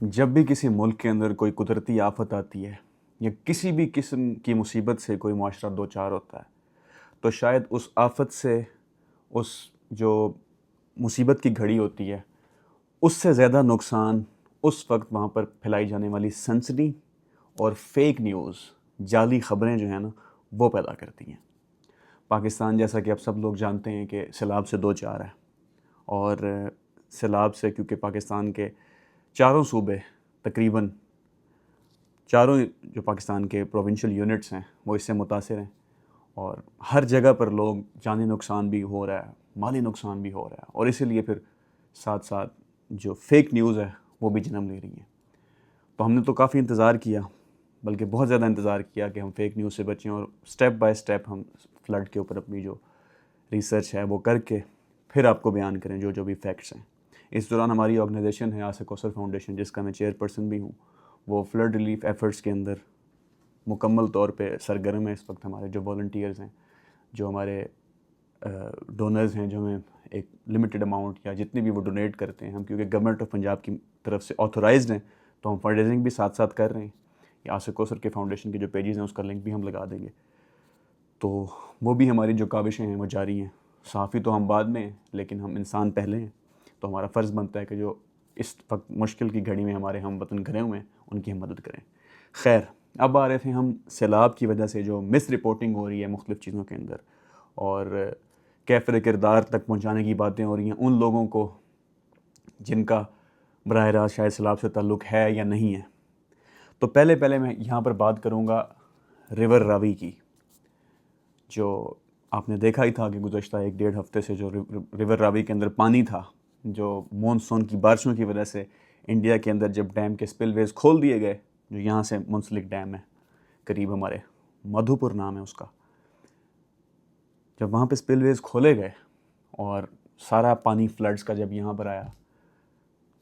جب بھی کسی ملک کے اندر کوئی قدرتی آفت آتی ہے یا کسی بھی قسم کی مصیبت سے کوئی معاشرہ دو چار ہوتا ہے تو شاید اس آفت سے اس جو مصیبت کی گھڑی ہوتی ہے اس سے زیادہ نقصان اس وقت وہاں پر پھیلائی جانے والی سنسنی اور فیک نیوز جعلی خبریں جو ہیں نا وہ پیدا کرتی ہیں۔ پاکستان جیسا کہ اب سب لوگ جانتے ہیں کہ سیلاب سے دو چار ہے، اور سیلاب سے کیونکہ پاکستان کے چاروں صوبے تقریباً چاروں جو پاکستان کے پروونشل یونٹس ہیں وہ اس سے متاثر ہیں، اور ہر جگہ پر لوگ جانی نقصان بھی ہو رہا ہے، مالی نقصان بھی ہو رہا ہے، اور اسی لیے پھر ساتھ ساتھ جو فیک نیوز ہے وہ بھی جنم لے رہی ہیں۔ تو ہم نے تو کافی انتظار کیا، بلکہ بہت زیادہ انتظار کیا کہ ہم فیک نیوز سے بچیں، اور سٹیپ بائی سٹیپ ہم فلڈ کے اوپر اپنی جو ریسرچ ہے وہ کر کے پھر آپ کو بیان کریں جو بھی فیکٹس ہیں۔ اس دوران ہماری آرگنائزیشن ہے آصف کوثر فاؤنڈیشن، جس کا میں چیئر پرسن بھی ہوں، وہ فلڈ ریلیف ایفرٹس کے اندر مکمل طور پہ سرگرم ہے۔ اس وقت ہمارے جو والنٹیئرز ہیں، جو ہمارے ڈونرز ہیں، جو ہمیں ایک لمیٹڈ اماؤنٹ یا جتنے بھی وہ ڈونیٹ کرتے ہیں، ہم کیونکہ گورنمنٹ آف پنجاب کی طرف سے آتھورائزڈ ہیں تو ہم فنڈ ریزنگ بھی ساتھ ساتھ کر رہے ہیں۔ یہ آصف کوثر کے فاؤنڈیشن کے جو پیجز ہیں اس کا لنک بھی ہم لگا دیں گے، تو وہ بھی ہماری جو کاوشیں ہیں وہ جاری ہیں۔ صحافی تو ہم بعد میں ہیں، لیکن ہم انسان پہلے ہیں، تو ہمارا فرض بنتا ہے کہ جو اس وقت مشکل کی گھڑی میں ہمارے ہم وطن گھرے ہوئے ہیں ان کی ہم مدد کریں۔ خیر، اب آ رہے تھے ہم سیلاب کی وجہ سے جو مس رپورٹنگ ہو رہی ہے مختلف چیزوں کے اندر، اور کیفر کردار تک پہنچانے کی باتیں ہو رہی ہیں ان لوگوں کو جن کا براہ راست شاید سیلاب سے تعلق ہے یا نہیں ہے۔ تو پہلے میں یہاں پر بات کروں گا ریور راوی کی، جو آپ نے دیکھا ہی تھا کہ گزشتہ ایک ڈیڑھ ہفتے سے جو ریور راوی کے اندر پانی تھا، جو مونسون کی بارشوں کی وجہ سے انڈیا کے اندر جب ڈیم کے سپل ویز کھول دیے گئے، جو یہاں سے منسلک ڈیم ہے قریب ہمارے مدھو پور نام ہے اس کا، جب وہاں پہ سپل ویز کھولے گئے اور سارا پانی فلڈز کا جب یہاں پر آیا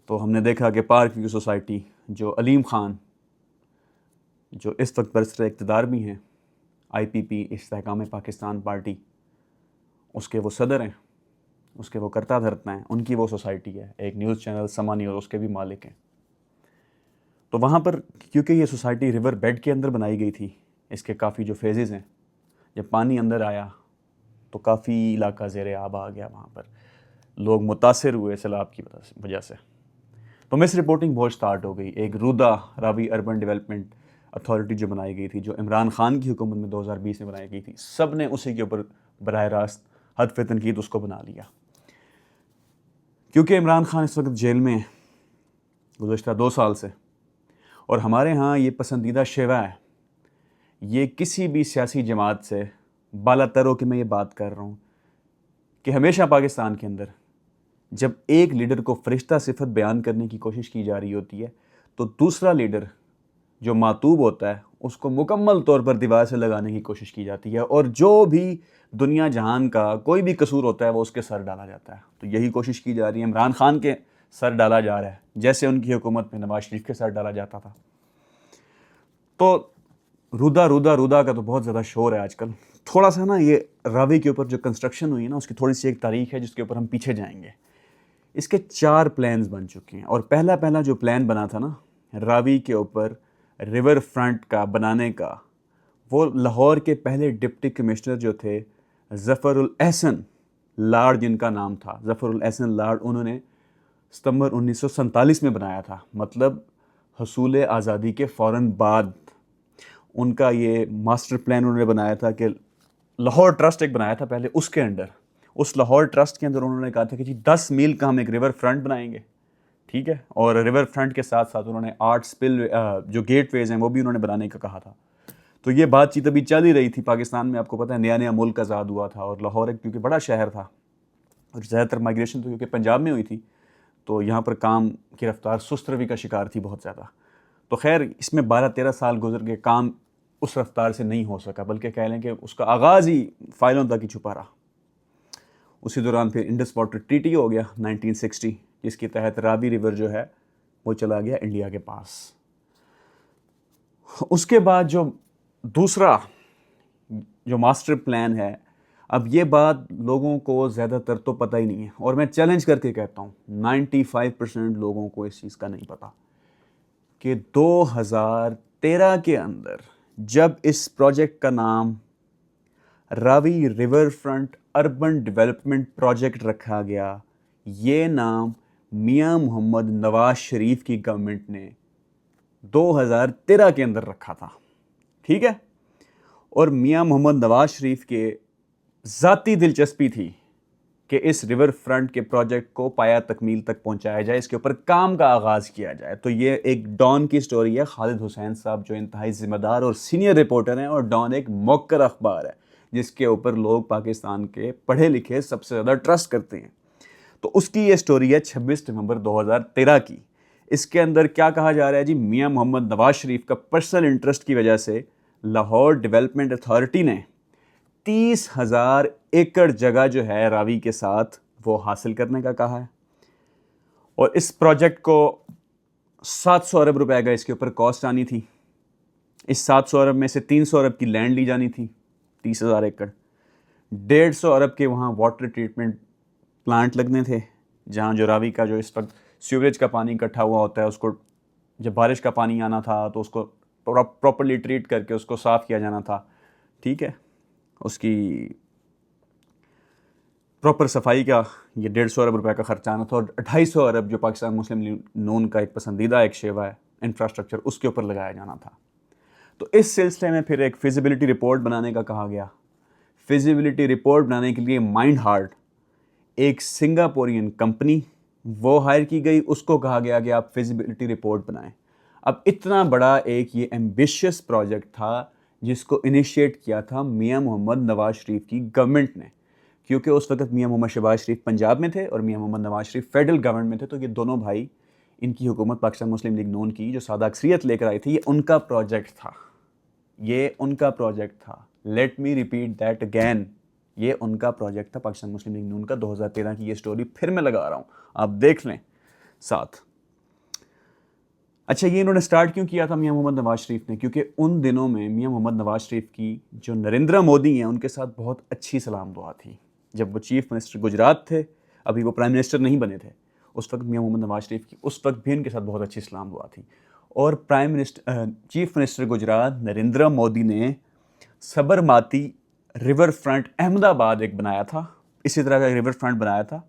تو ہم نے دیکھا کہ پارک ویو سوسائٹی، جو علیم خان جو اس وقت برسر اقتدار بھی ہیں، IPP استحکام پاکستان پارٹی، اس کے وہ صدر ہیں، اس کے وہ کرتا دھرتا ہیں، ان کی وہ سوسائٹی ہے، ایک نیوز چینل سما نیوز اس کے بھی مالک ہیں۔ تو وہاں پر کیونکہ یہ سوسائٹی ریور بیڈ کے اندر بنائی گئی تھی، اس کے کافی جو فیزز ہیں، جب پانی اندر آیا تو کافی علاقہ زیر آب آ گیا، وہاں پر لوگ متاثر ہوئے سیلاب کی وجہ سے۔ تو مس رپورٹنگ بہت سٹارٹ ہو گئی۔ ایک رودا راوی اربن ڈیولپمنٹ اتھارٹی جو بنائی گئی تھی، جو عمران خان کی حکومت میں 2020 میں بنائی گئی تھی، سب نے اسی کے اوپر براہ راست حتف تنقید اس کو بنا لیا، کیونکہ عمران خان اس وقت جیل میں گزشتہ 2 سال سے، اور ہمارے ہاں یہ پسندیدہ شیوا ہے، یہ کسی بھی سیاسی جماعت سے بالا تر ہو کہ میں یہ بات کر رہا ہوں کہ ہمیشہ پاکستان کے اندر جب ایک لیڈر کو فرشتہ صفت بیان کرنے کی کوشش کی جا رہی ہوتی ہے تو دوسرا لیڈر جو معتوب ہوتا ہے اس کو مکمل طور پر دیوار سے لگانے کی کوشش کی جاتی ہے، اور جو بھی دنیا جہان کا کوئی بھی قصور ہوتا ہے وہ اس کے سر ڈالا جاتا ہے۔ تو یہی کوشش کی جا رہی ہے، عمران خان کے سر ڈالا جا رہا ہے جیسے ان کی حکومت میں نواز شریف کے سر ڈالا جاتا تھا۔ تو رودا کا تو بہت زیادہ شور ہے آج کل۔ تھوڑا سا نا یہ راوی کے اوپر جو کنسٹرکشن ہوئی ہے نا، اس کی تھوڑی سی ایک تاریخ ہے جس کے اوپر ہم پیچھے جائیں گے۔ اس کے 4 پلانز بن چکے ہیں، اور پہلا جو پلان بنا تھا نا راوی کے اوپر ریور فرنٹ کا بنانے کا، وہ لاہور کے پہلے ڈپٹی کمشنر جو تھے ظفر الاحسن لاڈ، جن کا نام تھا ظفر الاحسن لاڈ، انہوں نے ستمبر 1947 میں بنایا تھا، مطلب حصول آزادی کے فوراً بعد ان کا یہ ماسٹر پلان انہوں نے بنایا تھا کہ لاہور ٹرسٹ ایک بنایا تھا پہلے، اس کے انڈر، اس لاہور ٹرسٹ کے اندر انہوں نے کہا تھا کہ جی 10 میل کا ہم ایک ریور فرنٹ بنائیں گے، ٹھیک ہے، اور ریور فرنٹ کے ساتھ ساتھ انہوں نے 8 سپل جو گیٹ ویز ہیں وہ بھی انہوں نے بنانے کا کہا تھا۔ تو یہ بات چیت ابھی چل ہی رہی تھی پاکستان میں، آپ کو پتہ ہے نیا ملک آزاد ہوا تھا، اور لاہور ایک کیونکہ بڑا شہر تھا، اور زیادہ تر مائگریشن تو کیونکہ پنجاب میں ہوئی تھی، تو یہاں پر کام کی رفتار سست روی کا شکار تھی بہت زیادہ۔ تو خیر اس میں 12-13 سال گزر گئے، کام اس رفتار سے نہیں ہو سکا، بلکہ کہہ لیں کہ اس کا آغاز ہی فائلوں تک ہی چھپا رہا۔ اسی دوران پھر انڈس واٹر ٹریٹی ہو گیا 1960، جس کے تحت راوی ریور جو ہے وہ چلا گیا انڈیا کے پاس۔ اس کے بعد جو دوسرا جو ماسٹر پلان ہے، اب یہ بات لوگوں کو زیادہ تر تو پتہ ہی نہیں ہے، اور میں چیلنج کر کے کہتا ہوں 95% لوگوں کو اس چیز کا نہیں پتہ کہ 2013 کے اندر جب اس پروجیکٹ کا نام Ravi river front urban development project رکھا گیا، یہ نام میاں محمد نواز شریف کی گورنمنٹ نے 2013 کے اندر رکھا تھا، ٹھیک ہے. اور میاں محمد نواز شریف کے ذاتی دلچسپی تھی کہ اس ریور فرنٹ کے پروجیکٹ کو پایا تکمیل تک پہنچایا جائے، اس کے اوپر کام کا آغاز کیا جائے. تو یہ ایک ڈان کی سٹوری ہے. خالد حسین صاحب جو انتہائی ذمہ دار اور سینئر رپورٹر ہیں، اور ڈان ایک موقر اخبار ہے جس کے اوپر لوگ پاکستان کے پڑھے لکھے سب سے زیادہ ٹرسٹ کرتے ہیں. تو اس کی یہ سٹوری ہے 26 نومبر 2013 کی. اس کے اندر کیا کہا جا رہا ہے جی، میاں محمد نواز شریف کا پرسنل انٹرسٹ کی وجہ سے لاہور ڈیولپمنٹ اتھارٹی نے 30,000 ایکڑ جگہ جو ہے راوی کے ساتھ وہ حاصل کرنے کا کہا ہے. اور اس پروجیکٹ کو 700 ارب روپے کا اس کے اوپر کاسٹ آنی تھی. اس 700 ارب میں سے 300 ارب کی لینڈ لی جانی تھی، 30,000 ایکڑ. 150 ارب کے وہاں واٹر ٹریٹمنٹ پلانٹ لگنے تھے، جہاں جو راوی کا جو اس وقت سیوریج کا پانی اکٹھا ہوا ہوتا ہے، اس کو جب بارش کا پانی آنا تھا تو اس کو پراپرلی ٹریٹ کر کے اس کو صاف کیا جانا تھا، ٹھیک ہے. اس کی پراپر صفائی کا یہ 150 ارب روپے کا خرچہ آنا تھا، اور 250 ارب جو پاکستان مسلم لیگ نون کا ایک پسندیدہ ایک شیوا ہے انفراسٹرکچر، اس کے اوپر لگایا جانا تھا. تو اس سلسلے میں پھر ایک فیزیبلٹی رپورٹ بنانے کا کہا گیا. فیزیبلٹی رپورٹ بنانے کے لیے مائنڈ ہارٹ ایک سنگاپورین کمپنی وہ ہائر کی گئی، اس کو کہا گیا کہ آپ فیزیبلٹی رپورٹ بنائیں. اب اتنا بڑا ایک یہ ایمبیشیس پروجیکٹ تھا جس کو انیشیٹ کیا تھا میاں محمد نواز شریف کی گورنمنٹ نے، کیونکہ اس وقت میاں محمد شہباز شریف پنجاب میں تھے اور میاں محمد نواز شریف فیڈرل گورنمنٹ میں تھے. تو یہ دونوں بھائی، ان کی حکومت پاکستان مسلم لیگ نون کی جو سادہ اکثریت لے کر آئی تھی، یہ ان کا پروجیکٹ تھا. یہ ان کا پروجیکٹ تھا. Let me repeat that again, یہ ان کا پروجیکٹ تھا پاکستان مسلم لیگ نون کا. 2013 کی یہ سٹوری پھر میں لگا رہا ہوں، آپ دیکھ لیں ساتھ. اچھا، یہ انہوں نے سٹارٹ کیوں کیا تھا میاں محمد نواز شریف نے؟ کیونکہ ان دنوں میں میاں محمد نواز شریف کی جو نریندرا مودی ہیں ان کے ساتھ بہت اچھی سلام دعا تھی. جب وہ چیف منسٹر گجرات تھے، ابھی وہ پرائم منسٹر نہیں بنے تھے، اس وقت میاں محمد نواز شریف کی اس وقت بھی ان کے ساتھ بہت اچھی سلام دعا تھی. اور چیف منسٹر گجرات نریندرا مودی نے سبرماتی ریور فرنٹ احمد آباد ایک بنایا تھا، اسی طرح کا ایک ریور فرنٹ بنایا تھا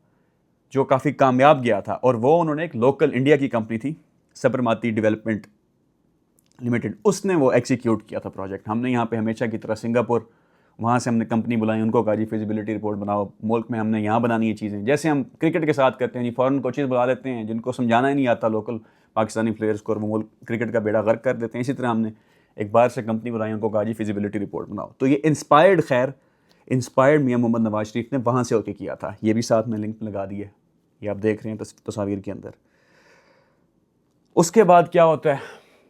جو کافی کامیاب گیا تھا. اور وہ انہوں نے ایک لوکل انڈیا کی کمپنی تھی سبرماتی ڈیولپمنٹ لمیٹڈ، اس نے وہ ایکسیکیوٹ کیا تھا پروجیکٹ. ہم نے یہاں پہ ہمیشہ کی طرح سنگاپور، وہاں سے ہم نے کمپنی بلائی، ان کو کہا جی فیزیبلٹی رپورٹ بناؤ، ملک میں ہم نے یہاں بنانی یہ چیزیں. جیسے ہم کرکٹ کے ساتھ کرتے ہیں جی، فورن کوچز بلا لیتے ہیں جن کو سمجھانا ہی نہیں آتا لوکل پاکستانی پلیئرز کو، اور وہ ملک کرکٹ کا بیڑا غرق کر دیتے ہیں. اسی طرح ہم نے ایک بار سے کمپنی بلائی، ان کو کہا جی فیزیبلٹی رپورٹ بناؤ. تو یہ انسپائرڈ میاں محمد نواز شریف نے وہاں سے ہو کے کیا تھا. یہ بھی ساتھ میں لنک لگا دی ہے، یہ آپ دیکھ رہے ہیں تصاویر کے اندر. اس کے بعد کیا ہوتا ہے،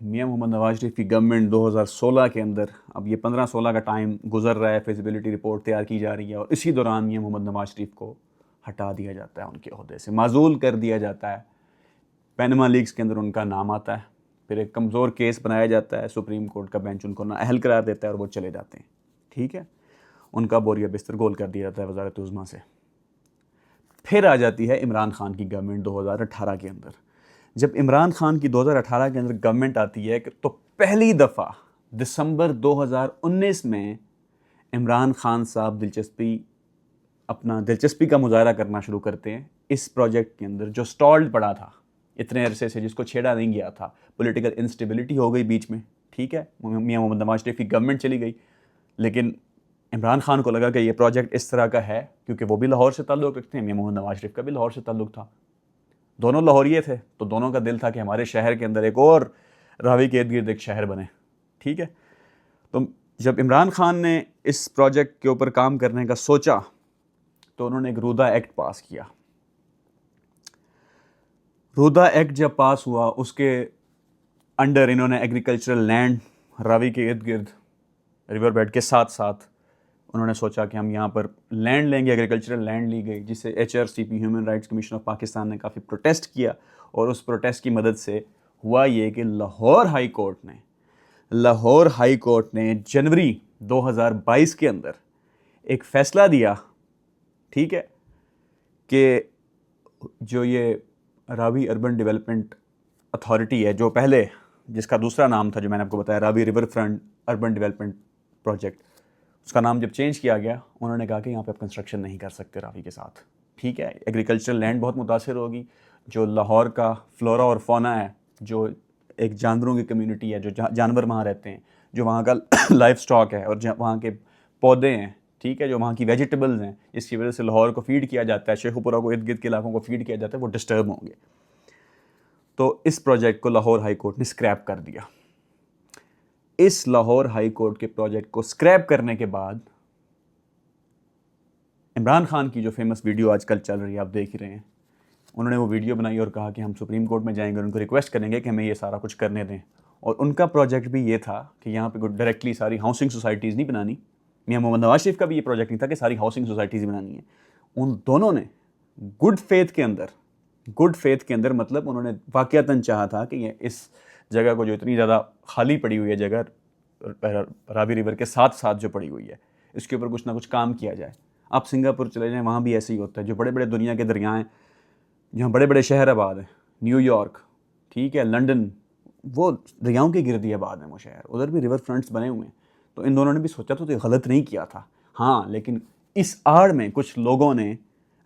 میاں محمد نواز شریف کی گورنمنٹ 2016 کے اندر، اب یہ 15-16 کا ٹائم گزر رہا ہے، فیزیبلٹی رپورٹ تیار کی جا رہی ہے، اور اسی دوران میاں محمد نواز شریف کو ہٹا دیا جاتا ہے، ان کے عہدے سے معزول کر دیا جاتا ہے. پینما لیکس کے اندر ان کا نام آتا ہے، پھر ایک کمزور کیس بنایا جاتا ہے، سپریم کورٹ کا بینچ ان کو نااہل قرار دیتا ہے اور وہ چلے جاتے ہیں، ٹھیک ہے. ان کا بوریا بستر گول کر دیا جاتا ہے وزارت عظمیٰ سے. پھر آ جاتی ہے عمران خان کی گورنمنٹ 2018 کے اندر. جب عمران خان کی 2018 کے اندر گورنمنٹ آتی ہے تو پہلی دفعہ دسمبر 2019 میں عمران خان صاحب دلچسپی کا مظاہرہ کرنا شروع کرتے ہیں اس پروجیکٹ کے اندر جو سٹالڈ پڑا تھا اتنے عرصے سے، جس کو چھیڑا نہیں گیا تھا. پولیٹیکل انسٹیبلٹی ہو گئی بیچ میں، ٹھیک ہے، میاں محمد نواز شریف کی گورنمنٹ چلی گئی، لیکن عمران خان کو لگا کہ یہ پروجیکٹ اس طرح کا ہے، کیونکہ وہ بھی لاہور سے تعلق رکھتے ہیں، میاں محمد نواز شریف کا بھی لاہور سے تعلق تھا، دونوں لاہوریے تھے، تو دونوں کا دل تھا کہ ہمارے شہر کے اندر ایک اور راوی کے ارد گرد ایک شہر بنے، ٹھیک ہے. تو جب عمران خان نے اس پروجیکٹ کے اوپر کام کرنے کا سوچا تو انہوں نے ایک رودا ایکٹ پاس کیا. رودا ایکٹ جب پاس ہوا، اس کے انڈر انہوں نے ایگریکلچرل لینڈ راوی کے ارد گرد ریور بیڈ کے ساتھ ساتھ انہوں نے سوچا کہ ہم یہاں پر لینڈ لیں گے. ایگریکلچرل لینڈ لی گئی، جسے HRCP human rights commission of Pakistan نے کافی پروٹیسٹ کیا، اور اس پروٹیسٹ کی مدد سے ہوا یہ کہ لاہور ہائی کورٹ نے جنوری 2022 کے اندر ایک فیصلہ دیا، ٹھیک ہے، کہ جو یہ راوی اربن ڈیولپمنٹ اتھارٹی ہے جو پہلے جس کا دوسرا نام تھا جو میں نے آپ کو بتایا Ravi river front urban development project, اس کا نام جب چینج کیا گیا انہوں نے کہا کہ یہاں پہ آپ کنسٹرکشن نہیں کر سکتے راوی کے ساتھ. ٹھیک ہے، ایگریکلچرل لینڈ بہت متاثر ہوگی. جو لاہور کا فلورا اور فونا ہے، جو ایک جانوروں کی کمیونٹی ہے، جو جانور وہاں رہتے ہیں، جو وہاں کا لائف سٹاک ہے اور وہاں کے پودے ہیں، ٹھیک ہے، جو وہاں کی ویجیٹیبلز ہیں، جس کی وجہ سے لاہور کو فیڈ کیا جاتا ہے، شیخو پورہ کو ارد گرد کے علاقوں کو فیڈ کیا جاتا ہے، وہ ڈسٹرب ہوں گے. تو اس پروجیکٹ کو لاہور ہائی کورٹ نے اسکریپ کر دیا. اس لاہور ہائی کورٹ کے پروجیکٹ کو اسکریپ کرنے کے بعد عمران خان کی جو فیمس ویڈیو آج کل چل رہی ہے، آپ دیکھ رہے ہیں، انہوں نے وہ ویڈیو بنائی اور کہا کہ ہم سپریم کورٹ میں جائیں گے اور ان کو ریکویسٹ کریں گے کہ ہمیں یہ سارا کچھ کرنے دیں. اور ان کا پروجیکٹ بھی یہ تھا کہ یہاں پہ ڈائریکٹلی ساری ہاؤسنگ سوسائٹیز نہیں بنانی. میاں محمد نواز شریف کا بھی یہ پروجیکٹ نہیں تھا کہ ساری ہاؤسنگ سوسائٹیز بنانی ہیں. ان دونوں نے گڈ فیتھ کے اندر مطلب انہوں نے واقعتاً چاہا تھا کہ یہ اس جگہ کو جو اتنی زیادہ خالی پڑی ہوئی ہے جگہ راوی ریور کے ساتھ ساتھ جو پڑی ہوئی ہے، اس کے اوپر کچھ نہ کچھ کام کیا جائے. آپ سنگاپور چلے جائیں، وہاں بھی ایسے ہی ہوتا ہے. جو بڑے بڑے دنیا کے دریائیں، جہاں بڑے بڑے شہر آباد ہیں، نیو یارک، ٹھیک ہے، لنڈن، وہ دریاؤں کے گرد ہی آباد ہیں وہ شہر. ادھر بھی ریور فرنٹس بنے ہوئے ہیں. تو ان دونوں نے بھی سوچا تو یہ غلط نہیں کیا تھا. ہاں، لیکن اس آڑ میں کچھ لوگوں نے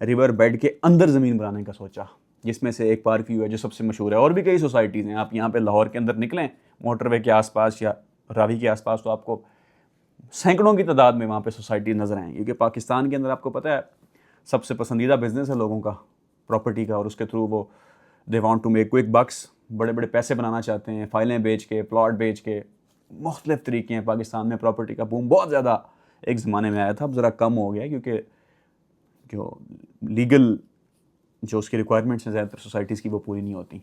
ریور بیڈ کے اندر زمین بنانے کا سوچا، جس میں سے ایک پارک ویو ہے جو سب سے مشہور ہے. اور بھی کئی سوسائٹیز ہیں. آپ یہاں پہ لاہور کے اندر نکلیں موٹر وے کے آس پاس یا راوی کے آس پاس، تو آپ کو سینکڑوں کی تعداد میں وہاں پہ سوسائٹیز نظر آئیں. کیونکہ پاکستان کے اندر آپ کو پتہ ہے سب سے پسندیدہ بزنس ہے لوگوں کا پراپرٹی کا، اور اس کے تھرو وہ they want to make quick bucks, بڑے بڑے پیسے بنانا چاہتے ہیں، فائلیں بیچ کے، پلاٹ بیچ کے. مختلف طریقے ہیں. پاکستان میں پراپرٹی کا بوم بہت زیادہ ایک زمانے میں آیا تھا، اب ذرا کم ہو گیا کیونکہ جو لیگل جو اس کی ریکوائرمنٹس ہیں زیادہ تر سوسائٹیز کی وہ پوری نہیں ہوتی.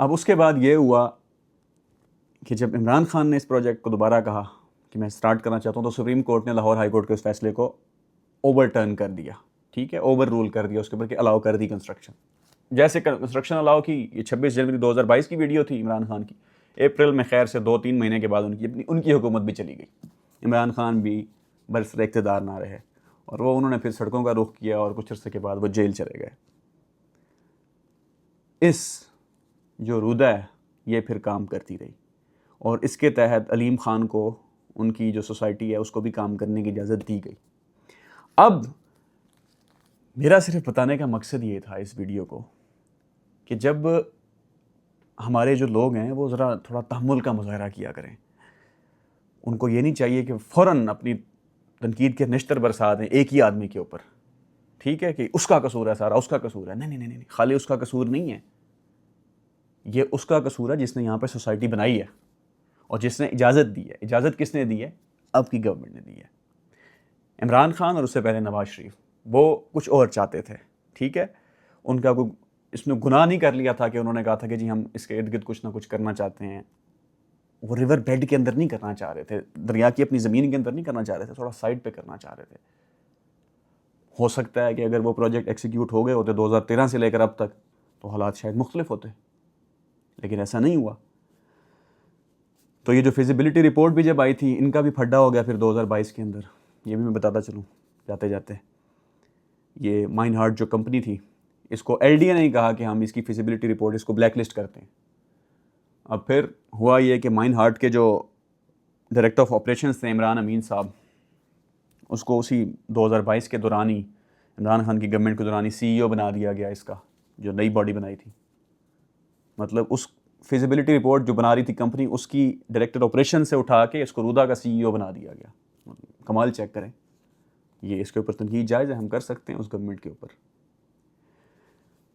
اب اس کے بعد یہ ہوا کہ جب عمران خان نے اس پروجیکٹ کو دوبارہ کہا کہ میں سٹارٹ کرنا چاہتا ہوں، تو سپریم کورٹ نے لاہور ہائی کورٹ کے اس فیصلے کو اوور ٹرن کر دیا. ٹھیک ہے، اوور رول کر دیا اس کے اوپر کہ الاؤ کر دی کنسٹرکشن. جیسے کنسٹرکشن الاؤ کی، یہ 26 جنوری 2022 کی ویڈیو تھی عمران خان کی. اپریل میں خیر سے 2-3 مہینے کے بعد ان کی حکومت بھی چلی گئی. عمران خان بھی برسر اقتدار نہ رہے اور وہ انہوں نے پھر سڑکوں کا رخ کیا اور کچھ عرصے کے بعد وہ جیل چلے گئے. اس جو رودہ ہے یہ پھر کام کرتی رہی اور اس کے تحت علیم خان کو ان کی جو سوسائٹی ہے اس کو بھی کام کرنے کی اجازت دی گئی. اب میرا صرف بتانے کا مقصد یہ تھا اس ویڈیو کو کہ جب ہمارے جو لوگ ہیں وہ ذرا تھوڑا تحمل کا مظاہرہ کیا کریں. ان کو یہ نہیں چاہیے کہ فوراً اپنی تنقید کے نشتر برسا دیں ایک ہی آدمی کے اوپر. ٹھیک ہے کہ اس کا قصور ہے سارا، اس کا قصور ہے. نہیں، خالی اس کا قصور نہیں ہے، یہ اس کا قصور ہے جس نے یہاں پہ سوسائٹی بنائی ہے اور جس نے اجازت دی ہے. اجازت کس نے دی ہے؟ اب کی گورنمنٹ نے دی ہے. عمران خان اور اس سے پہلے نواز شریف وہ کچھ اور چاہتے تھے. ٹھیک ہے، ان کا کوئی اس نے گناہ نہیں کر لیا تھا کہ انہوں نے کہا تھا کہ جی ہم اس کے ارد گرد کچھ نہ کچھ کرنا چاہتے ہیں. وہ ریور بیڈ کے اندر نہیں کرنا چاہ رہے تھے، دریا کی اپنی زمین کے اندر نہیں کرنا چاہ رہے تھے، تھوڑا سائڈ پہ کرنا چاہ رہے تھے. ہو سکتا ہے کہ اگر وہ پروجیکٹ ایکسیکیوٹ ہو گئے ہوتے 2013 سے لے کر اب تک تو حالات شاید مختلف ہوتے، لیکن ایسا نہیں ہوا. تو یہ جو فیزیبلٹی رپورٹ بھی جب آئی تھی ان کا بھی پھڈا ہو گیا پھر 2022 کے اندر. یہ بھی میں بتاتا چلوں جاتے جاتے. یہ مائن ہارٹ جو کمپنی تھی، اس کو ایل ڈی اے نے کہا کہ ہم اس کی فیزیبلٹی رپورٹ اس کو بلیک لسٹ کرتے ہیں. اب پھر ہوا یہ کہ مائن ہارٹ کے جو ڈائریکٹر آف آپریشنز تھے عمران امین صاحب، اس کو اسی 2022 کے دوران ہی عمران خان کی گورنمنٹ کے دوران ہی سی ای او بنا دیا گیا اس کا، جو نئی باڈی بنائی تھی. مطلب اس فیزیبلٹی رپورٹ جو بنا رہی تھی کمپنی، اس کی ڈائریکٹر آپریشن سے اٹھا کے اس کو رودا کا سی ای او بنا دیا گیا. کمال چیک کریں. یہ اس کے اوپر تنقید جائز ہے، ہم کر سکتے ہیں اس گورنمنٹ کے اوپر.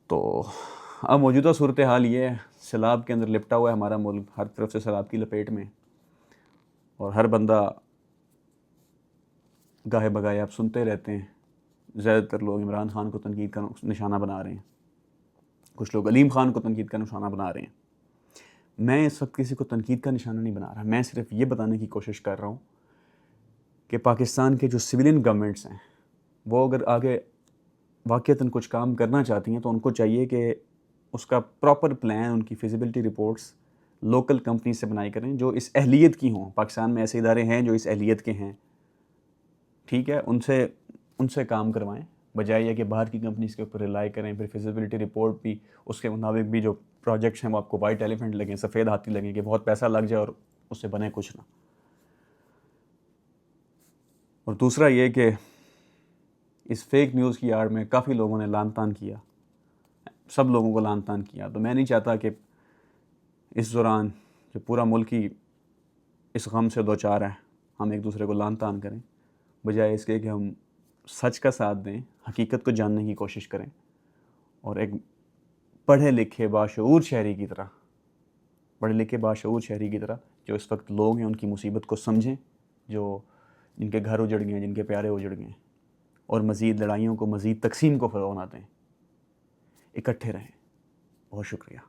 تو اب موجودہ صورتحال یہ ہے، سیلاب کے اندر لپٹا ہوا ہے ہمارا ملک، ہر طرف سے سیلاب کی لپیٹ میں، اور ہر بندہ گاہے بگاہے آپ سنتے رہتے ہیں. زیادہ تر لوگ عمران خان کو تنقید کا نشانہ بنا رہے ہیں، کچھ لوگ علیم خان کو تنقید کا نشانہ بنا رہے ہیں. میں اس وقت کسی کو تنقید کا نشانہ نہیں بنا رہا، میں صرف یہ بتانے کی کوشش کر رہا ہوں کہ پاکستان کے جو سویلین گورنمنٹس ہیں وہ اگر آگے واقعتاً کچھ کام کرنا چاہتی ہیں تو ان کو چاہیے کہ اس کا پراپر پلان، ان کی فیزیبلٹی رپورٹس لوکل کمپنی سے بنائی کریں جو اس اہلیت کی ہوں. پاکستان میں ایسے ادارے ہیں جو اس اہلیت کے ہیں. ٹھیک ہے، ان سے کام کروائیں، بجائے یہ کہ باہر کی کمپنیز کے اوپر ریلائی کریں. پھر فیزیبلٹی رپورٹ بھی اس کے مطابق بھی جو پروجیکٹس ہیں وہ آپ کو وائٹ ایلیفنٹ لگیں, سفید ہاتھی لگیں کہ بہت پیسہ لگ جائے اور اس سے بنے کچھ نہ. اور دوسرا یہ کہ اس فیک نیوز کی آڑ میں کافی لوگوں نے لان تان کیا, سب لوگوں کو لان تان کیا. تو میں نہیں چاہتا کہ اس دوران جو پورا ملک ہی اس غم سے دو چار ہے ہم ایک دوسرے کو لان تان کریں, بجائے اس کے کہ ہم سچ کا ساتھ دیں, حقیقت کو جاننے کی کوشش کریں, اور ایک پڑھے لکھے باشعور شہری کی طرح جو اس وقت لوگ ہیں ان کی مصیبت کو سمجھیں, جو جن کے گھر اجڑ گئے ہیں, جن کے پیارے اجڑ گئے ہیں, اور مزید لڑائیوں کو, مزید تقسیم کو فروغ نہ دیں. اکٹھے رہیں. بہت شکریہ.